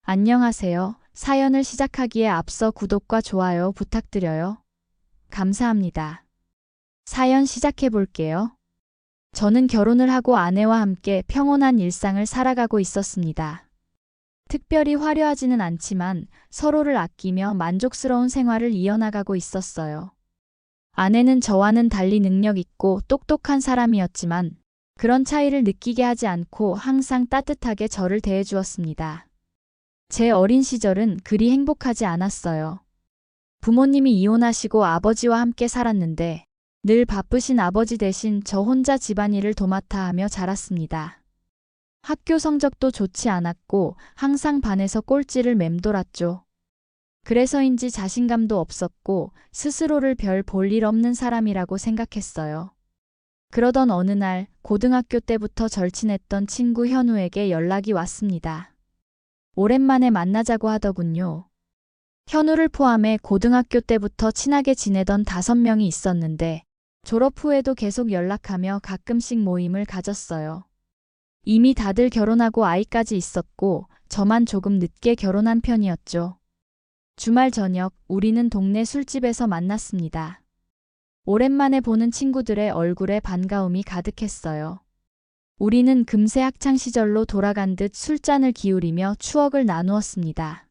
안녕하세요. 사연을 시작하기에 앞서 구독과 좋아요 부탁드려요. 감사합니다. 사연 시작해 볼게요. 저는 결혼을 하고 아내와 함께 평온한 일상을 살아가고 있었습니다. 특별히 화려하지는 않지만 서로를 아끼며 만족스러운 생활을 이어나가고 있었어요. 아내는 저와는 달리 능력 있고 똑똑한 사람이었지만 그런 차이를 느끼게 하지 않고 항상 따뜻하게 저를 대해주었습니다. 제 어린 시절은 그리 행복하지 않았어요. 부모님이 이혼하시고 아버지와 함께 살았는데 늘 바쁘신 아버지 대신 저 혼자 집안일을 도맡아 하며 자랐습니다. 학교 성적도 좋지 않았고 항상 반에서 꼴찌를 맴돌았죠. 그래서인지 자신감도 없었고 스스로를 별 볼 일 없는 사람이라고 생각했어요. 그러던 어느 날 고등학교 때부터 절친했던 친구 현우에게 연락이 왔습니다. 오랜만에 만나자고 하더군요. 현우를 포함해 고등학교 때부터 친하게 지내던 5명이 있었는데 졸업 후에도 계속 연락하며 가끔씩 모임을 가졌어요. 이미 다들 결혼하고 아이까지 있었고 저만 조금 늦게 결혼한 편이었죠. 주말 저녁 우리는 동네 술집에서 만났습니다. 오랜만에 보는 친구들의 얼굴에 반가움이 가득했어요. 우리는 금세 학창시절로 돌아간 듯 술잔을 기울이며 추억을 나누었습니다.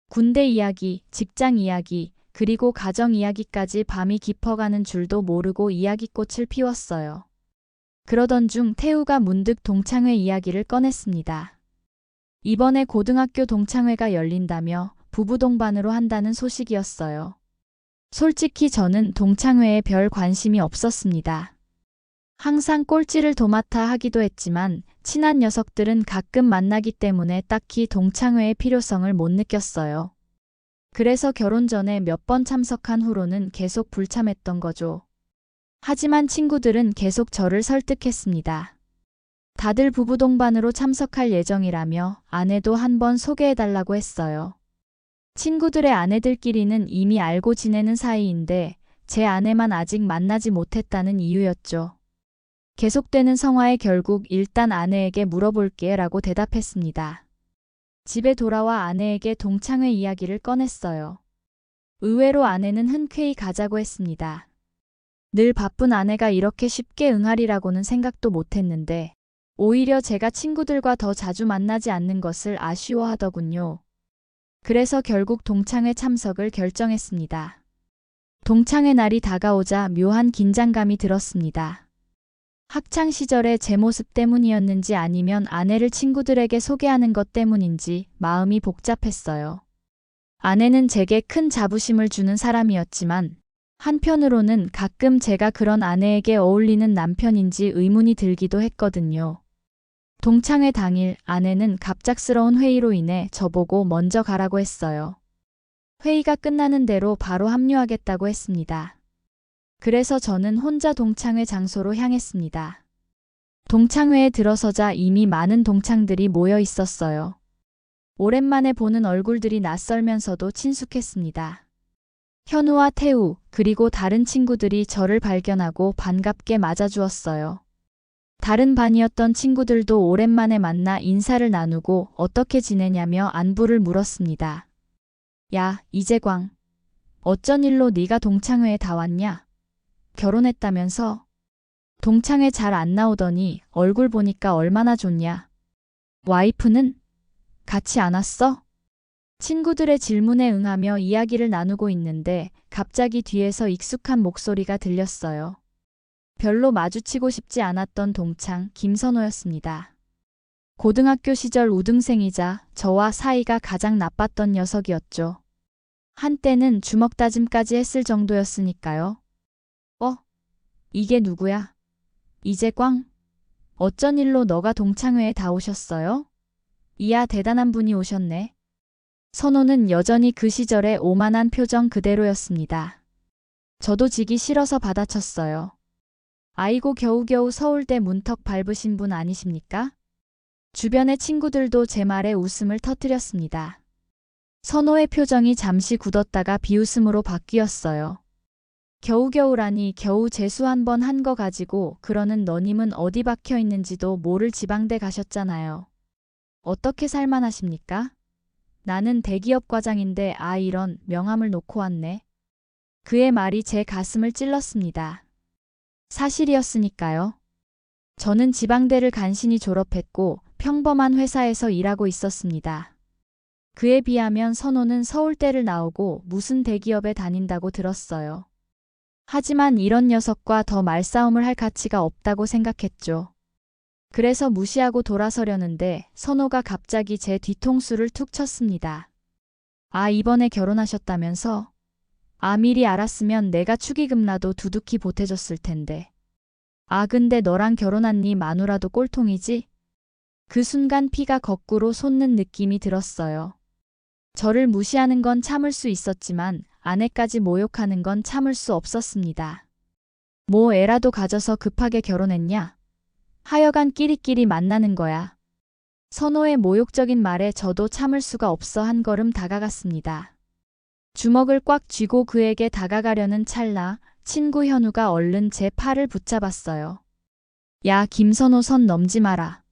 군대 이야기, 직장 이야기, 그리고 가정 이야기까지 밤이 깊어가는 줄도 모르고 이야기꽃을 피웠어요. 그러던 중 태우가 문득 동창회 이야기를 꺼냈습니다. 이번에 고등학교 동창회가 열린다며 부부 동반으로 한다는 소식이었어요. 솔직히 저는 동창회에 별 관심이 없었습니다. 항상 꼴찌를 도맡아 하기도 했지만 친한 녀석들은 가끔 만나기 때문에 딱히 동창회의 필요성을 못 느꼈어요. 그래서 결혼 전에 몇 번 참석한 후로는 계속 불참했던 거죠. 하지만 친구들은 계속 저를 설득했습니다. 다들 부부 동반으로 참석할 예정이라며 아내도 한번 소개해달라고 했어요. 친구들의 아내들끼리는 이미 알고 지내는 사이인데 제 아내만 아직 만나지 못했다는 이유였죠. 계속되는 성화에 결국 일단 아내에게 물어볼게 라고 대답했습니다. 집에 돌아와 아내에게 동창회 이야기를 꺼냈어요. 의외로 아내는 흔쾌히 가자고 했습니다. 늘 바쁜 아내가 이렇게 쉽게 응하리라고는 생각도 못했는데 오히려 제가 친구들과 더 자주 만나지 않는 것을 아쉬워하더군요. 그래서 결국 동창회 참석을 결정했습니다. 동창회 날이 다가오자 묘한 긴장감이 들었습니다. 학창 시절의 제 모습 때문이었는지 아니면 아내를 친구들에게 소개하는 것 때문인지 마음이 복잡했어요. 아내는 제게 큰 자부심을 주는 사람이었지만 한편으로는 가끔 제가 그런 아내에게 어울리는 남편인지 의문이 들기도 했거든요. 동창회 당일 아내는 갑작스러운 회의로 인해 저보고 먼저 가라고 했어요. 회의가 끝나는 대로 바로 합류하겠다고 했습니다. 그래서 저는 혼자 동창회 장소로 향했습니다. 동창회에 들어서자 이미 많은 동창들이 모여 있었어요. 오랜만에 보는 얼굴들이 낯설면서도 친숙했습니다. 현우와 태우, 그리고 다른 친구들이 저를 발견하고 반갑게 맞아주었어요. 다른 반이었던 친구들도 오랜만에 만나 인사를 나누고 어떻게 지내냐며 안부를 물었습니다. 야, 이재광. 어쩐 일로 네가 동창회에 다 왔냐? 결혼했다면서? 동창회 잘 안 나오더니 얼굴 보니까 얼마나 좋냐? 와이프는? 같이 안 왔어? 친구들의 질문에 응하며 이야기를 나누고 있는데 갑자기 뒤에서 익숙한 목소리가 들렸어요. 별로 마주치고 싶지 않았던 동창 김선호였습니다. 고등학교 시절 우등생이자 저와 사이가 가장 나빴던 녀석이었죠. 한때는 주먹다짐까지 했을 정도였으니까요. 이게 누구야? 이재광? 어쩐 일로 너가 동창회에 다 오셨어요? 이야 대단한 분이 오셨네. 선호는 여전히 그 시절의 오만한 표정 그대로였습니다. 저도 지기 싫어서 받아쳤어요. 아이고 겨우겨우 서울대 문턱 밟으신 분 아니십니까? 주변의 친구들도 제 말에 웃음을 터뜨렸습니다. 선호의 표정이 잠시 굳었다가 비웃음으로 바뀌었어요. 겨우겨우라니 겨우 재수 한 번 한 거 가지고 그러는 너님은 어디 박혀 있는지도 모를 지방대 가셨잖아요. 어떻게 살만하십니까? 나는 대기업 과장인데 이런 명함을 놓고 왔네. 그의 말이 제 가슴을 찔렀습니다. 사실이었으니까요. 저는 지방대를 간신히 졸업했고 평범한 회사에서 일하고 있었습니다. 그에 비하면 선호는 서울대를 나오고 무슨 대기업에 다닌다고 들었어요. 하지만 이런 녀석과 더 말싸움을 할 가치가 없다고 생각했죠. 그래서 무시하고 돌아서려는데 선호가 갑자기 제 뒤통수를 툭 쳤습니다. 이번에 결혼하셨다면서? 미리 알았으면 내가 축의금라도 두둑히 보태줬을 텐데. 근데 너랑 결혼한 네 마누라도 꼴통이지? 그 순간 피가 거꾸로 솟는 느낌이 들었어요. 저를 무시하는 건 참을 수 있었지만 아내까지 모욕하는 건 참을 수 없었습니다. 뭐 애라도 가져서 급하게 결혼했냐? 하여간 끼리끼리 만나는 거야. 선호의 모욕적인 말에 저도 참을 수가 없어 한 걸음 다가갔습니다. 주먹을 꽉 쥐고 그에게 다가가려는 찰나 친구 현우가 얼른 제 팔을 붙잡았어요. 야, 김선호 선 넘지 마라.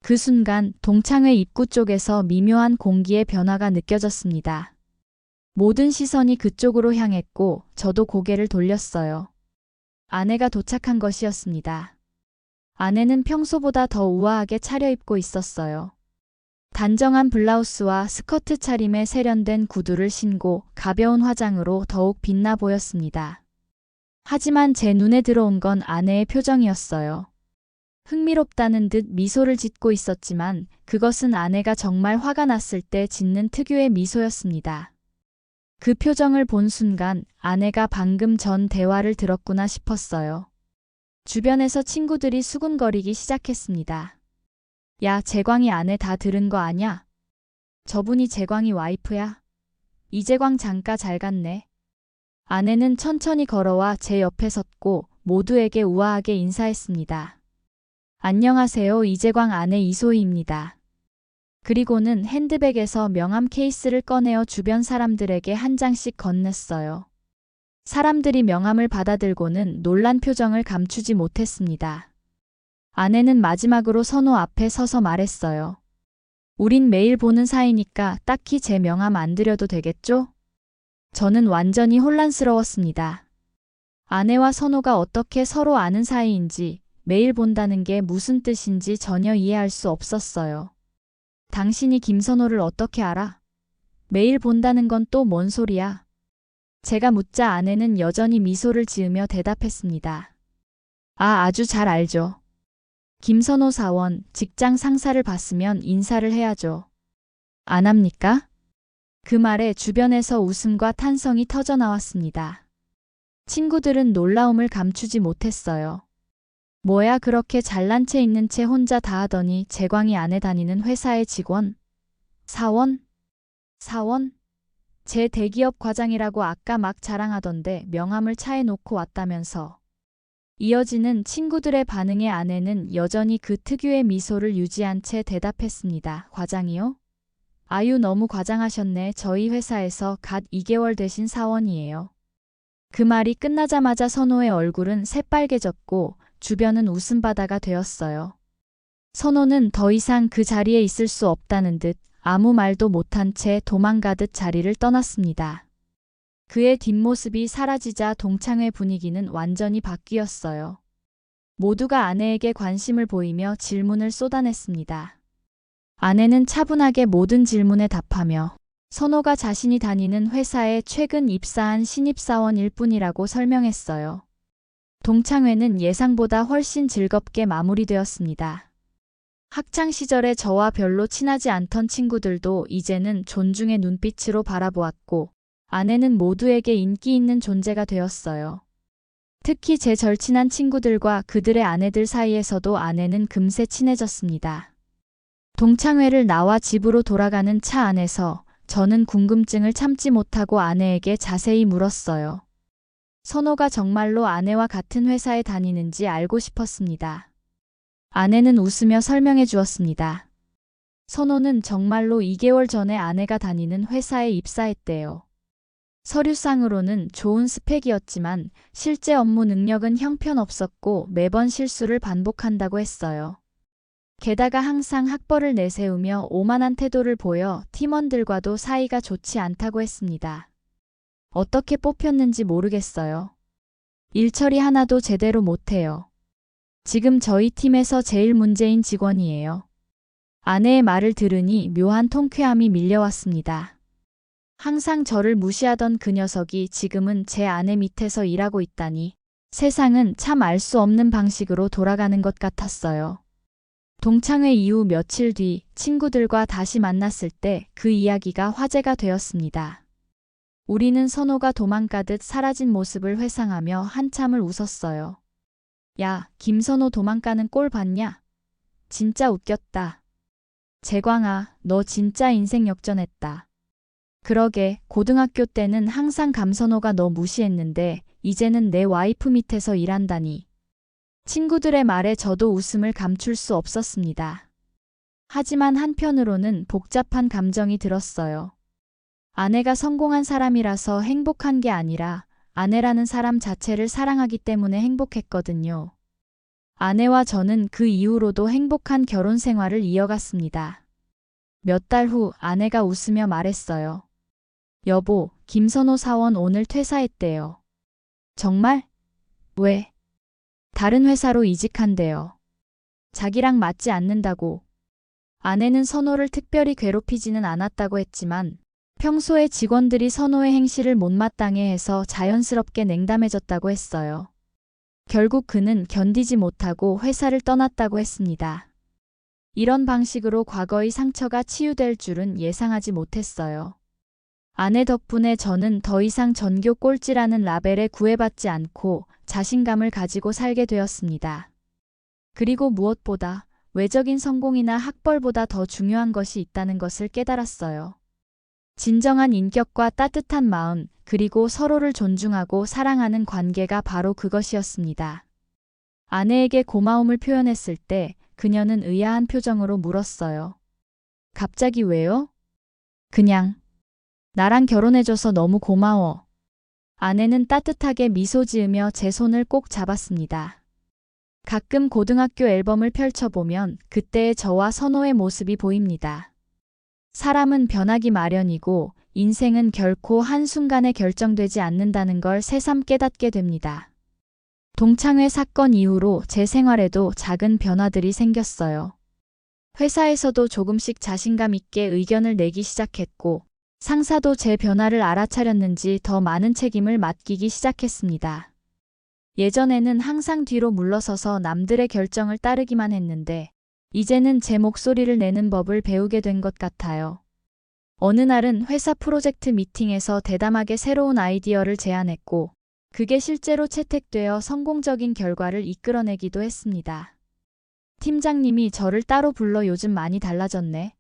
그 순간 동창회 입구 쪽에서 미묘한 공기의 변화가 느껴졌습니다. 모든 시선이 그쪽으로 향했고 저도 고개를 돌렸어요. 아내가 도착한 것이었습니다. 아내는 평소보다 더 우아하게 차려입고 있었어요. 단정한 블라우스와 스커트 차림에 세련된 구두를 신고 가벼운 화장으로 더욱 빛나 보였습니다. 하지만 제 눈에 들어온 건 아내의 표정이었어요. 흥미롭다는 듯 미소를 짓고 있었지만 그것은 아내가 정말 화가 났을 때 짓는 특유의 미소였습니다. 그 표정을 본 순간 아내가 방금 전 대화를 들었구나 싶었어요. 주변에서 친구들이 수군거리기 시작했습니다. 야, 재광이 아내 다 들은 거 아냐? 저분이 재광이 와이프야? 이재광 장가 잘 갔네. 아내는 천천히 걸어와 제 옆에 섰고 모두에게 우아하게 인사했습니다. 안녕하세요. 이재광 아내 이소희입니다. 그리고는 핸드백에서 명함 케이스를 꺼내어 주변 사람들에게 한 장씩 건넸어요. 사람들이 명함을 받아들고는 놀란 표정을 감추지 못했습니다. 아내는 마지막으로 선호 앞에 서서 말했어요. 우린 매일 보는 사이니까 딱히 제 명함 안 드려도 되겠죠? 저는 완전히 혼란스러웠습니다. 아내와 선호가 어떻게 서로 아는 사이인지 매일 본다는 게 무슨 뜻인지 전혀 이해할 수 없었어요. 당신이 김선호를 어떻게 알아? 매일 본다는 건 또 뭔 소리야? 제가 묻자 아내는 여전히 미소를 지으며 대답했습니다. 아주 잘 알죠. 김선호 사원, 직장 상사를 봤으면 인사를 해야죠. 안 합니까? 그 말에 주변에서 웃음과 탄성이 터져 나왔습니다. 친구들은 놀라움을 감추지 못했어요. 뭐야 그렇게 잘난 체 있는 채 혼자 다 하더니 재광이 아내 다니는 회사의 직원? 사원? 제 대기업 과장이라고 아까 막 자랑하던데 명함을 차에 놓고 왔다면서. 이어지는 친구들의 반응에 아내는 여전히 그 특유의 미소를 유지한 채 대답했습니다. 과장이요? 너무 과장하셨네. 저희 회사에서 갓 2개월 되신 사원이에요. 그 말이 끝나자마자 선호의 얼굴은 새빨개졌고 주변은 웃음바다가 되었어요. 선호는 더 이상 그 자리에 있을 수 없다는 듯 아무 말도 못한 채 도망가듯 자리를 떠났습니다. 그의 뒷모습이 사라지자 동창회 분위기는 완전히 바뀌었어요. 모두가 아내에게 관심을 보이며 질문을 쏟아냈습니다. 아내는 차분하게 모든 질문에 답하며 선호가 자신이 다니는 회사에 최근 입사한 신입사원일 뿐이라고 설명했어요. 동창회는 예상보다 훨씬 즐겁게 마무리되었습니다. 학창 시절에 저와 별로 친하지 않던 친구들도 이제는 존중의 눈빛으로 바라보았고 아내는 모두에게 인기 있는 존재가 되었어요. 특히 제 절친한 친구들과 그들의 아내들 사이에서도 아내는 금세 친해졌습니다. 동창회를 나와 집으로 돌아가는 차 안에서 저는 궁금증을 참지 못하고 아내에게 자세히 물었어요. 선호가 정말로 아내와 같은 회사에 다니는지 알고 싶었습니다. 아내는 웃으며 설명해 주었습니다. 선호는 정말로 2개월 전에 아내가 다니는 회사에 입사했대요. 서류상으로는 좋은 스펙이었지만 실제 업무 능력은 형편없었고 매번 실수를 반복한다고 했어요. 게다가 항상 학벌을 내세우며 오만한 태도를 보여 팀원들과도 사이가 좋지 않다고 했습니다. 어떻게 뽑혔는지 모르겠어요. 일처리 하나도 제대로 못해요. 지금 저희 팀에서 제일 문제인 직원이에요. 아내의 말을 들으니 묘한 통쾌함이 밀려왔습니다. 항상 저를 무시하던 그 녀석이 지금은 제 아내 밑에서 일하고 있다니 세상은 참 알 수 없는 방식으로 돌아가는 것 같았어요. 동창회 이후 며칠 뒤 친구들과 다시 만났을 때 그 이야기가 화제가 되었습니다. 우리는 선호가 도망가듯 사라진 모습을 회상하며 한참을 웃었어요. 야, 김선호 도망가는 꼴 봤냐? 진짜 웃겼다. 재광아, 너 진짜 인생 역전했다. 그러게, 고등학교 때는 항상 감선호가 너 무시했는데 이제는 내 와이프 밑에서 일한다니. 친구들의 말에 저도 웃음을 감출 수 없었습니다. 하지만 한편으로는 복잡한 감정이 들었어요. 아내가 성공한 사람이라서 행복한 게 아니라 아내라는 사람 자체를 사랑하기 때문에 행복했거든요. 아내와 저는 그 이후로도 행복한 결혼 생활을 이어갔습니다. 몇 달 후 아내가 웃으며 말했어요. 여보, 김선호 사원 오늘 퇴사했대요. 정말? 왜? 다른 회사로 이직한대요. 자기랑 맞지 않는다고. 아내는 선호를 특별히 괴롭히지는 않았다고 했지만 평소에 직원들이 선호의 행실을 못마땅해 해서 자연스럽게 냉담해졌다고 했어요. 결국 그는 견디지 못하고 회사를 떠났다고 했습니다. 이런 방식으로 과거의 상처가 치유될 줄은 예상하지 못했어요. 아내 덕분에 저는 더 이상 전교 꼴찌라는 라벨에 구애받지 않고 자신감을 가지고 살게 되었습니다. 그리고 무엇보다 외적인 성공이나 학벌보다 더 중요한 것이 있다는 것을 깨달았어요. 진정한 인격과 따뜻한 마음, 그리고 서로를 존중하고 사랑하는 관계가 바로 그것이었습니다. 아내에게 고마움을 표현했을 때 그녀는 의아한 표정으로 물었어요. 갑자기 왜요? 그냥. 나랑 결혼해줘서 너무 고마워. 아내는 따뜻하게 미소 지으며 제 손을 꼭 잡았습니다. 가끔 고등학교 앨범을 펼쳐보면 그때의 저와 선호의 모습이 보입니다. 사람은 변하기 마련이고 인생은 결코 한순간에 결정되지 않는다는 걸 새삼 깨닫게 됩니다. 동창회 사건 이후로 제 생활에도 작은 변화들이 생겼어요. 회사에서도 조금씩 자신감 있게 의견을 내기 시작했고 상사도 제 변화를 알아차렸는지 더 많은 책임을 맡기기 시작했습니다. 예전에는 항상 뒤로 물러서서 남들의 결정을 따르기만 했는데 이제는 제 목소리를 내는 법을 배우게 된 것 같아요. 어느 날은 회사 프로젝트 미팅에서 대담하게 새로운 아이디어를 제안했고 그게 실제로 채택되어 성공적인 결과를 이끌어내기도 했습니다. 팀장님이 저를 따로 불러 요즘 많이 달라졌네.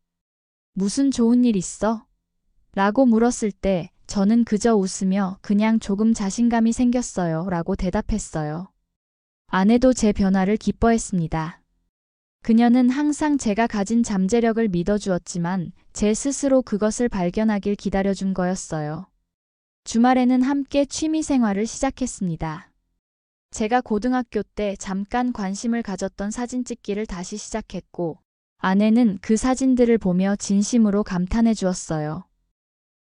무슨 좋은 일 있어? 라고 물었을 때 저는 그저 웃으며 그냥 조금 자신감이 생겼어요 라고 대답했어요. 아내도 제 변화를 기뻐했습니다. 그녀는 항상 제가 가진 잠재력을 믿어주었지만 제 스스로 그것을 발견하길 기다려준 거였어요. 주말에는 함께 취미 생활을 시작했습니다. 제가 고등학교 때 잠깐 관심을 가졌던 사진 찍기를 다시 시작했고 아내는 그 사진들을 보며 진심으로 감탄해 주었어요.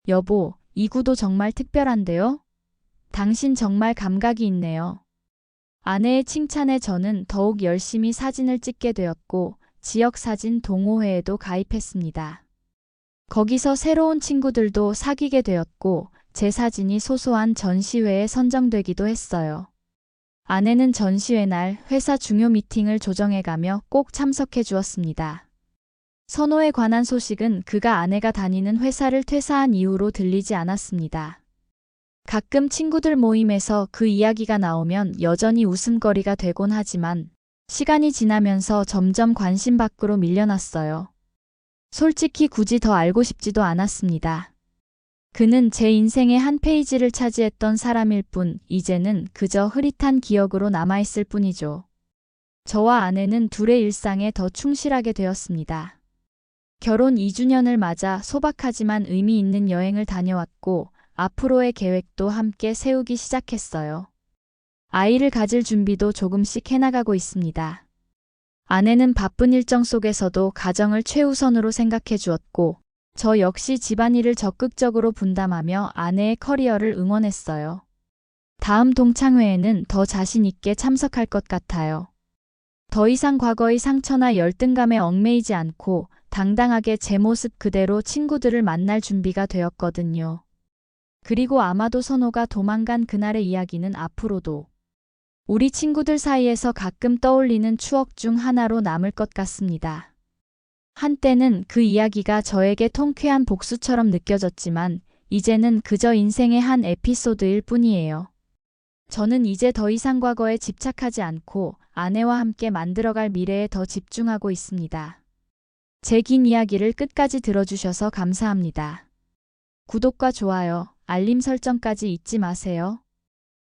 여보, 이 구도 정말 특별한데요? 당신 정말 감각이 있네요. 아내의 칭찬에 저는 더욱 열심히 사진을 찍게 되었고 지역사진 동호회에도 가입했습니다. 거기서 새로운 친구들도 사귀게 되었고 제 사진이 소소한 전시회에 선정되기도 했어요. 아내는 전시회 날 회사 중요 미팅을 조정해가며 꼭 참석해 주었습니다. 선호에 관한 소식은 그가 아내가 다니는 회사를 퇴사한 이후로 들리지 않았습니다. 가끔 친구들 모임에서 그 이야기가 나오면 여전히 웃음거리가 되곤 하지만 시간이 지나면서 점점 관심 밖으로 밀려났어요. 솔직히 굳이 더 알고 싶지도 않았습니다. 그는 제 인생의 한 페이지를 차지했던 사람일 뿐 이제는 그저 흐릿한 기억으로 남아있을 뿐이죠. 저와 아내는 둘의 일상에 더 충실하게 되었습니다. 결혼 2주년을 맞아 소박하지만 의미 있는 여행을 다녀왔고 앞으로의 계획도 함께 세우기 시작했어요. 아이를 가질 준비도 조금씩 해나가고 있습니다. 아내는 바쁜 일정 속에서도 가정을 최우선으로 생각해 주었고, 저 역시 집안일을 적극적으로 분담하며 아내의 커리어를 응원했어요. 다음 동창회에는 더 자신 있게 참석할 것 같아요. 더 이상 과거의 상처나 열등감에 얽매이지 않고 당당하게 제 모습 그대로 친구들을 만날 준비가 되었거든요. 그리고 아마도 선호가 도망간 그날의 이야기는 앞으로도 우리 친구들 사이에서 가끔 떠올리는 추억 중 하나로 남을 것 같습니다. 한때는 그 이야기가 저에게 통쾌한 복수처럼 느껴졌지만 이제는 그저 인생의 한 에피소드일 뿐이에요. 저는 이제 더 이상 과거에 집착하지 않고 아내와 함께 만들어갈 미래에 더 집중하고 있습니다. 제 긴 이야기를 끝까지 들어주셔서 감사합니다. 구독과 좋아요, 알림 설정까지 잊지 마세요.